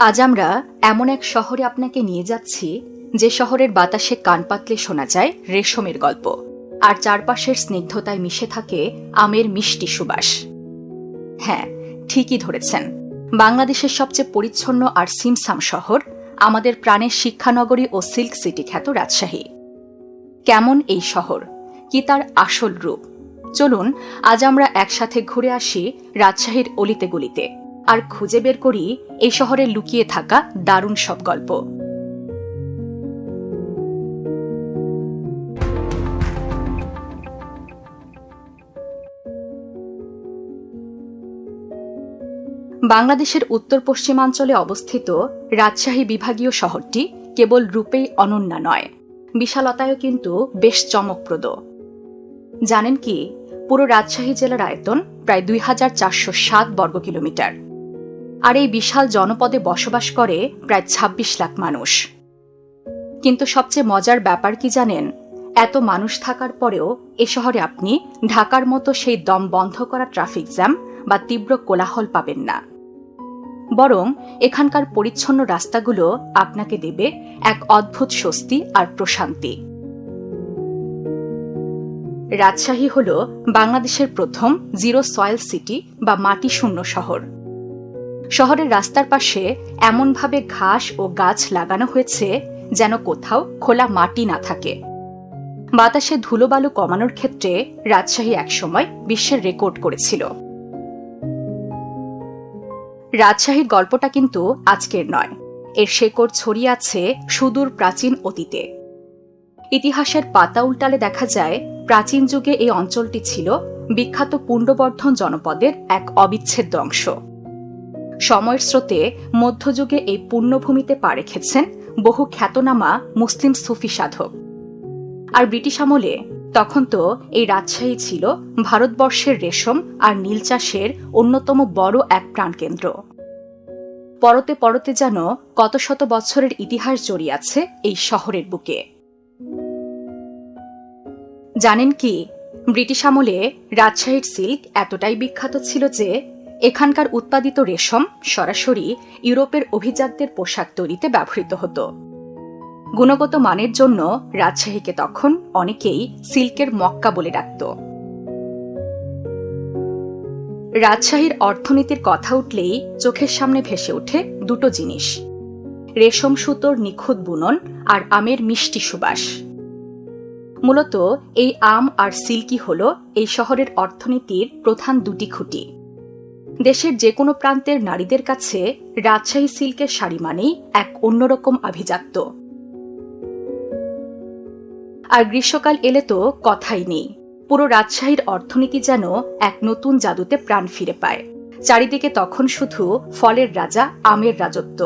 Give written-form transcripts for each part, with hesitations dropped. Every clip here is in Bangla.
আজ আমরা এমন এক শহরে আপনাকে নিয়ে যাচ্ছি যে শহরের বাতাসে কান পাতলে শোনা যায় রেশমের গল্প, আর চারপাশের স্নিগ্ধতায় মিশে থাকে আমের মিষ্টি সুবাস। হ্যাঁ, ঠিকই ধরেছেন, বাংলাদেশের সবচেয়ে পরিচ্ছন্ন আর সিমসাম শহর, আমাদের প্রাণের শিক্ষানগরী ও সিল্ক সিটি খ্যাত রাজশাহী। কেমন এই শহর, কি তার আসল রূপ? চলুন আজ আমরা একসাথে ঘুরে আসি রাজশাহীর অলিতে গলিতে, আর খুঁজে বের করি এই শহরে লুকিয়ে থাকা দারুণ সব গল্প। বাংলাদেশের উত্তর পশ্চিমাঞ্চলে অবস্থিত রাজশাহী বিভাগীয় শহরটি কেবল রূপেই অনন্য নয়, বিশালতায়ও কিন্তু বেশ চমকপ্রদ। জানেন কি, পুরো রাজশাহী জেলার আয়তন প্রায় ২,৪০৭ বর্গ কিলোমিটার, আর এই বিশাল জনপদে বসবাস করে প্রায় ২৬ লাখ মানুষ। কিন্তু সবচেয়ে মজার ব্যাপার কি জানেন, এত মানুষ থাকার পরেও এ শহরে আপনি ঢাকার মতো সেই দম বন্ধ করা ট্রাফিক জ্যাম বা তীব্র কোলাহল পাবেন না। বরং এখানকার পরিচ্ছন্ন রাস্তাগুলো আপনাকে দেবে এক অদ্ভুত স্বস্তি আর প্রশান্তি। রাজশাহী হল বাংলাদেশের প্রথম জিরো সয়েল সিটি বা মাটি শূন্য শহর। শহরের রাস্তার পাশে এমনভাবে ঘাস ও গাছ লাগানো হয়েছে যেন কোথাও খোলা মাটি না থাকে। বাতাসে ধুলোবালু কমানোর ক্ষেত্রে রাজশাহী একসময় বিশ্বের রেকর্ড করেছিল। রাজশাহীর গল্পটা কিন্তু আজকের নয়, এর শেকড় ছড়িয়ে আছে সুদূর প্রাচীন অতীতে। ইতিহাসের পাতা উল্টালে দেখা যায় প্রাচীন যুগে এই অঞ্চলটি ছিল বিখ্যাত পুণ্ডবর্ধন জনপদের এক অবিচ্ছেদ্য অংশ। সময়ের স্রোতে মধ্যযুগে এই পুণ্যভূমিতে পা রেখেছেন বহু খ্যাতনামা মুসলিম সুফি সাধক। আর ব্রিটিশ আমলে তখন তো এই রাজশাহী ছিল ভারতবর্ষের রেশম আর নীল চাষের অন্যতম বড় এক প্রাণকেন্দ্র। পরতে পরতে যেন কত শত বছরের ইতিহাস জড়িয়ে আছে এই শহরের বুকে। জানেন কি, ব্রিটিশ আমলে রাজশাহীর সিল্ক এতটাই বিখ্যাত ছিল যে এখানকার উৎপাদিত রেশম সরাসরি ইউরোপের অভিজাতদের পোশাক তৈরিতে ব্যবহৃত হতো। গুণগত মানের জন্য রাজশাহীকে তখন অনেকেই সিল্কের মক্কা বলে ডাকত। রাজশাহীর অর্থনীতির কথা উঠলেই চোখের সামনে ভেসে ওঠে দুটো জিনিস: রেশম সুতোর নিখুঁত বুনন আর আমের মিষ্টি সুবাস। মূলত এই আম আর সিল্কই হল এই শহরের অর্থনীতির প্রধান দুটি খুঁটি। দেশের যে কোনো প্রান্তের নারীদের কাছে রাজশাহী সিল্কের শাড়ি মানেই এক অন্যরকম আভিজাত্য। আর গ্রীষ্মকাল এলে তো কথাই নেই, পুরো রাজশাহীর অর্থনীতি যেন এক নতুন জাদুতে প্রাণ ফিরে পায়। চারিদিকে তখন শুধু ফলের রাজা আমের রাজত্ব।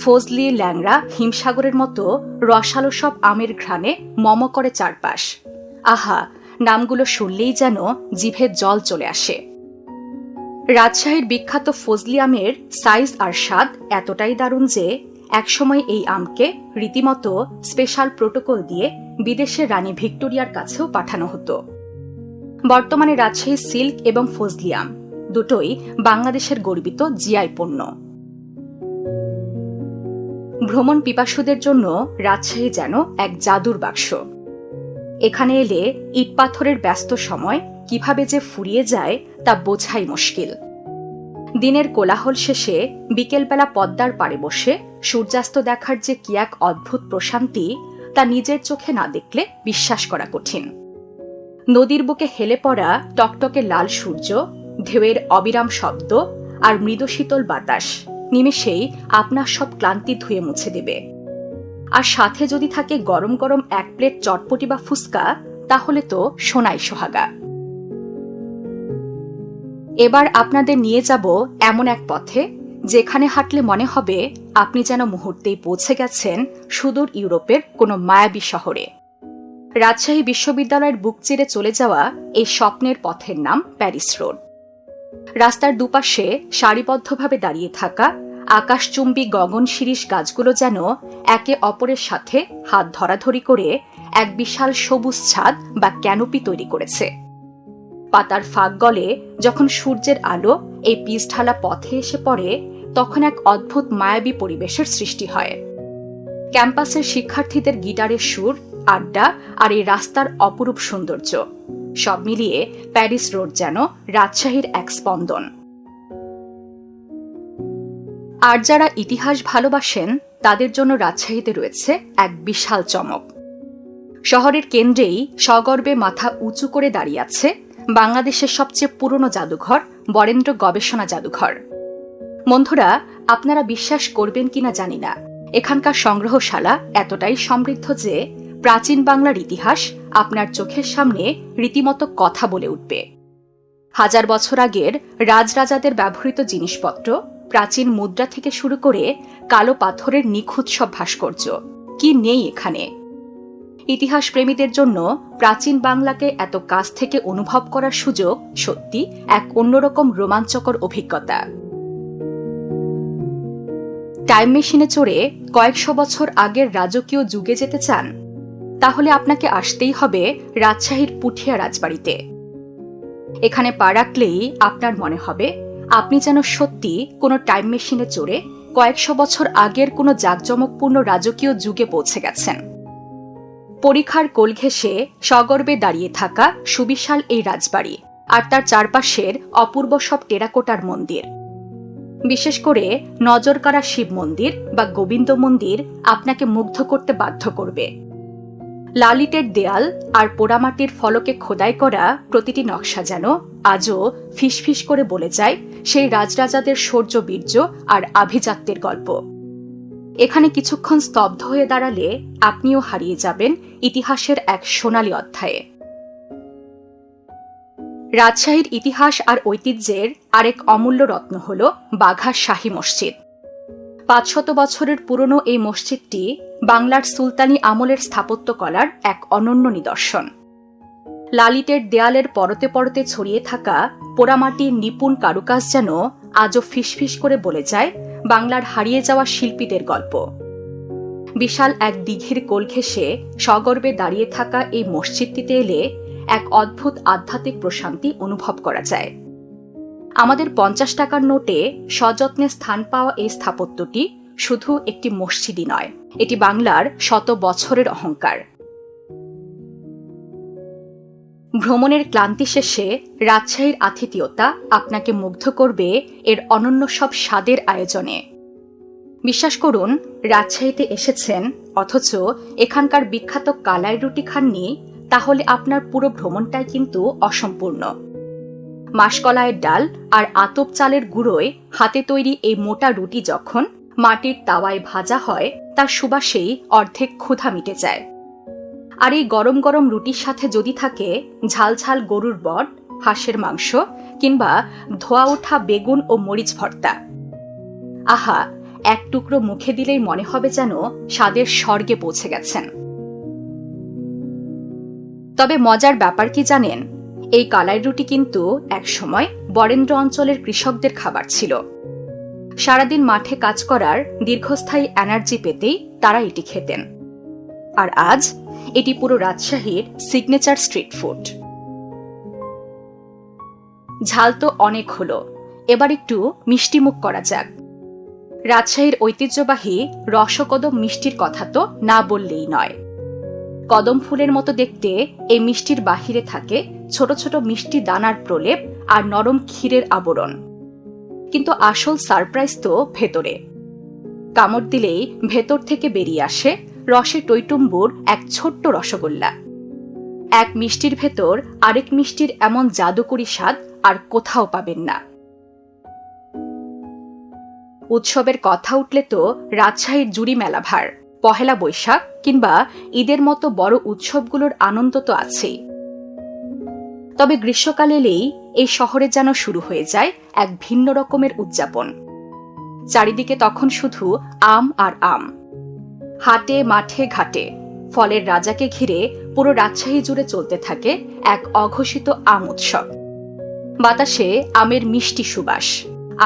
ফজলি, ল্যাংড়া, হিমসাগরের মতো রসালো সব আমের ঘ্রাণে মম করে চারপাশ। আহা, নামগুলো শুনলেই যেন জিভে জল চলে আসে। রাজশাহীর বিখ্যাত ফজলি আমের সাইজ আর স্বাদ এতটাই দারুণ যে একসময় এই আমকে রীতিমতো স্পেশাল প্রোটোকল দিয়ে বিদেশের রানী ভিক্টোরিয়ার কাছেও পাঠানো হতো। বর্তমানে রাজশাহী সিল্ক এবং ফজলি আম দুটোই বাংলাদেশের গর্বিত জিআই পণ্য। ভ্রমণ পিপাসুদের জন্য রাজশাহী যেন এক জাদুর বাক্স। এখানে এলে ইট পাথরের ব্যস্ত সময় কিভাবে যে ফুরিয়ে যায় তা বোঝাই মুশকিল। দিনের কোলাহল শেষে বিকেলবেলা পদ্মার পাড়ে বসে সূর্যাস্ত দেখার যে কি এক অদ্ভুত প্রশান্তি, তা নিজের চোখে না দেখলে বিশ্বাস করা কঠিন। নদীর বুকে হেলে পড়া টকটকে লাল সূর্য, ঢেউয়ের অবিরাম শব্দ আর মৃদু শীতল বাতাস নিমেষেই আপনার সব ক্লান্তি ধুয়ে মুছে দেবে। আর সাথে যদি থাকে গরম গরম এক প্লেট চটপটি বা ফুচকা, তাহলে তো সোনাই সোহাগা। এবার আপনাদের নিয়ে যাব এমন এক পথে যেখানে হাঁটলে মনে হবে আপনি যেন মুহূর্তেই পৌঁছে গেছেন সুদূর ইউরোপের কোনো মায়াবী শহরে। রাজশাহী বিশ্ববিদ্যালয়ের বুক চিরে চলে যাওয়া এই স্বপ্নের পথের নাম প্যারিস রোড। রাস্তার দুপাশে সারিবদ্ধভাবে দাঁড়িয়ে থাকা আকাশচুম্বী গগন শিরীষ গাছগুলো যেন একে অপরের সাথে হাত ধরাধরি করে এক বিশাল সবুজ ছাদ বা ক্যানোপি তৈরি করেছে। পাতার ফাঁক গলে যখন সূর্যের আলো এই পিচঢালা পথে এসে পড়ে, তখন এক অদ্ভুত মায়াবী পরিবেশের সৃষ্টি হয়। ক্যাম্পাসের শিক্ষার্থীদের গিটারের সুর, আড্ডা আর এই রাস্তার অপরূপ সৌন্দর্য, সব মিলিয়ে প্যারিস রোড যেন রাজশাহীর এক স্পন্দন। আর যারা ইতিহাস ভালোবাসেন তাদের জন্য রাজশাহীতে রয়েছে এক বিশাল চমক। শহরের কেন্দ্রেই সগর্বে মাথা উঁচু করে দাঁড়িয়ে আছে বাংলাদেশের সবচেয়ে পুরনো জাদুঘর বরেন্দ্র গবেষণা জাদুঘর। বন্ধুরা, আপনারা বিশ্বাস করবেন কিনা জানি না, এখানকার সংগ্রহশালা এতটাই সমৃদ্ধ যে প্রাচীন বাংলার ইতিহাস আপনার চোখের সামনে রীতিমতো কথা বলে উঠবে। হাজার বছর আগের রাজরাজাদের ব্যবহৃত জিনিসপত্র, প্রাচীন মুদ্রা থেকে শুরু করে কালো পাথরের নিখুঁত সব ভাস্কর্য, কি নেই এখানে। ইতিহাস প্রেমীদের জন্য প্রাচীন বাংলাকে এত কাছ থেকে অনুভব করার সুযোগ সত্যি এক অন্যরকম রোমাঞ্চকর অভিজ্ঞতা। টাইম মেশিনে চড়ে কয়েকশো বছর আগের রাজকীয় যুগে যেতে চান? তাহলে আপনাকে আসতেই হবে রাজশাহীর পুঠিয়া রাজবাড়িতে। এখানে পা রাখলেই আপনার মনে হবে আপনি যেন সত্যি কোনো টাইম মেশিনে চড়ে কয়েকশো বছর আগের কোনো জাঁকজমকপূর্ণ রাজকীয় যুগে পৌঁছে গেছেন। পরিখার কোল ঘেঁষে সগর্বে দাঁড়িয়ে থাকা সুবিশাল এই রাজবাড়ি আর তার চারপাশের অপূর্ব সব টেরাকোটার মন্দির, বিশেষ করে নজরকাড়া শিব মন্দির বা গোবিন্দ মন্দির আপনাকে মুগ্ধ করতে বাধ্য করবে। লাল ইটের দেয়াল আর পোড়ামাটির ফলকে খোদাই করা প্রতিটি নকশা যেন আজও ফিসফিস করে বলে যায় সেই রাজরাজাদের শৌর্য, বীর্য আর আভিজাত্যের গল্প। এখানে কিছুক্ষণ স্তব্ধ হয়ে দাঁড়ালে আপনিও হারিয়ে যাবেন ইতিহাসের এক সোনালী অধ্যায়ে। রাজশাহীর ইতিহাস আর ঐতিহ্যের আরেক অমূল্য রত্ন হল বাঘা শাহী মসজিদ। 500 বছরের পুরনো এই মসজিদটি বাংলার সুলতানি আমলের স্থাপত্যকলার এক অনন্য নিদর্শন। লালিটের দেয়ালের পরতে পরতে ছড়িয়ে থাকা পোড়ামাটির নিপুণ কারুকাজ যেন আজও ফিসফিস করে বলে যায় বাংলার হারিয়ে যাওয়া শিল্পীদের গল্প। বিশাল এক দিঘির কোল ঘেঁষে সগর্বে দাঁড়িয়ে থাকা এই মসজিদটিতে এলে এক অদ্ভুত আধ্যাত্মিক প্রশান্তি অনুভব করা যায়। আমাদের 50 টাকার নোটে সযত্নে স্থান পাওয়া এই স্থাপত্যটি শুধু একটি মসজিদই নয়, এটি বাংলার শত বছরের অহংকার। ভ্রমণের ক্লান্তি শেষে রাজশাহীর আতিথেয়তা আপনাকে মুগ্ধ করবে এর অনন্য সব স্বাদের আয়োজনে। বিশ্বাস করুন, রাজশাহীতে এসেছেন অথচ এখানকার বিখ্যাত কালাই রুটি খাননি, তাহলে আপনার পুরো ভ্রমণটাই কিন্তু অসম্পূর্ণ। মাসকলাইয়ের ডাল আর আতপ চালের গুঁড়োয় হাতে তৈরি এই মোটা রুটি যখন মাটির তাওয়ায় ভাজা হয়, তার সুবাসেই অর্ধেক ক্ষুধা মিটে যায়। আর এই গরম গরম রুটির সাথে যদি থাকে ঝাল ঝাল গরুর বট, হাঁসের মাংস কিংবা ধোয়া ওঠা বেগুন ও মরিচ ভর্তা, আহা, এক টুকরো মুখে দিলেই মনে হবে যেন স্বাদের স্বর্গে পৌঁছে গেছেন। তবে মজার ব্যাপার কি জানেন, এই কালাই রুটি কিন্তু একসময় বরেন্দ্র অঞ্চলের কৃষকদের খাবার ছিল। সারাদিন মাঠে কাজ করার দীর্ঘস্থায়ী এনার্জি পেতেই তারা এটি খেতেন। আর আজ এটি পুরো রাজশাহীর সিগনেচার স্ট্রিট ফুড। ঝাল তো অনেক হলো, এবার একটু মিষ্টিমুখ করা যাক। রাজশাহীর ঐতিহ্যবাহী রসকদম মিষ্টির কথা তো না বললেই নয়। কদম ফুলের মতো দেখতে এই মিষ্টির বাহিরে থাকে ছোট ছোট মিষ্টি দানার প্রলেপ আর নরম ক্ষীরের আবরণ, কিন্তু আসল সারপ্রাইজ তো ভেতরে। কামড় দিলেই ভেতর থেকে বেরিয়ে আসে রসে টইটুম্বুর এক ছোট্ট রসগোল্লা। এক মিষ্টির ভেতর আরেক মিষ্টির এমন জাদুকরি স্বাদ আর কোথাও পাবেন না। উৎসবের কথা উঠলে তো রাজশাহীর জুড়ি মেলা ভার, পহেলা বৈশাখ কিংবা ঈদের মতো বড় উৎসবগুলোর আনন্দ তো আছেই। তবে গ্রীষ্মকাল এলেই এই শহরে যেন শুরু হয়ে যায় এক ভিন্ন রকমের উদযাপন। চারিদিকে তখন শুধু আম আর আম। হাটে মাঠে ঘাটে ফলের রাজাকে ঘিরে পুরো রাজশাহী জুড়ে চলতে থাকে এক অঘোষিত আম উৎসব। বাতাসে আমের মিষ্টি সুবাস,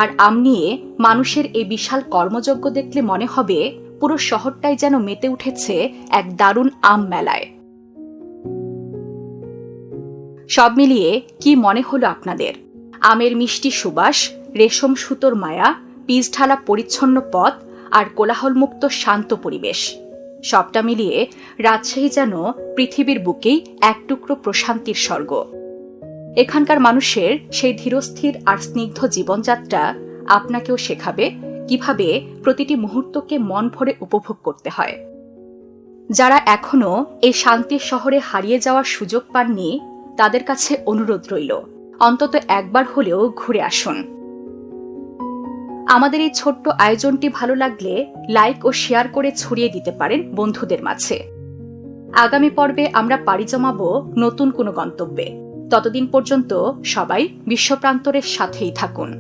আর আম নিয়ে মানুষের এই বিশাল কর্মযজ্ঞ দেখলে মনে হবে পুরো শহরটাই যেন মেতে উঠেছে এক দারুণ আম মেলায়। সব মিলিয়ে কি মনে হলো আপনাদের? আমের মিষ্টি সুবাস, রেশম সুতোর মায়া, পিচঢালা পরিচ্ছন্ন পথ আর কোলাহলমুক্ত শান্ত পরিবেশ, সবটা মিলিয়ে রাজশাহী যেন পৃথিবীর বুকেই এক টুকরো প্রশান্তির স্বর্গ। এখানকার মানুষের সেই ধীরস্থির আর স্নিগ্ধ জীবনযাত্রা আপনাকেও শেখাবে কিভাবে প্রতিটি মুহূর্তকে মন ভরে উপভোগ করতে হয়। যারা এখনো এই শান্তির শহরে হারিয়ে যাওয়ার সুযোগ পাননি, তাদের কাছে অনুরোধ রইল, অন্তত একবার হলেও ঘুরে আসুন। আমাদের এই ছোট্ট আয়োজনটি ভালো লাগলে লাইক ও শেয়ার করে ছড়িয়ে দিতে পারেন বন্ধুদের মাঝে। আগামী পর্বে আমরা পাড়ি জমাবো নতুন কোনো গন্তব্যে। ততদিন পর্যন্ত সবাই বিশ্বপ্রান্তরের সাথেই থাকুন।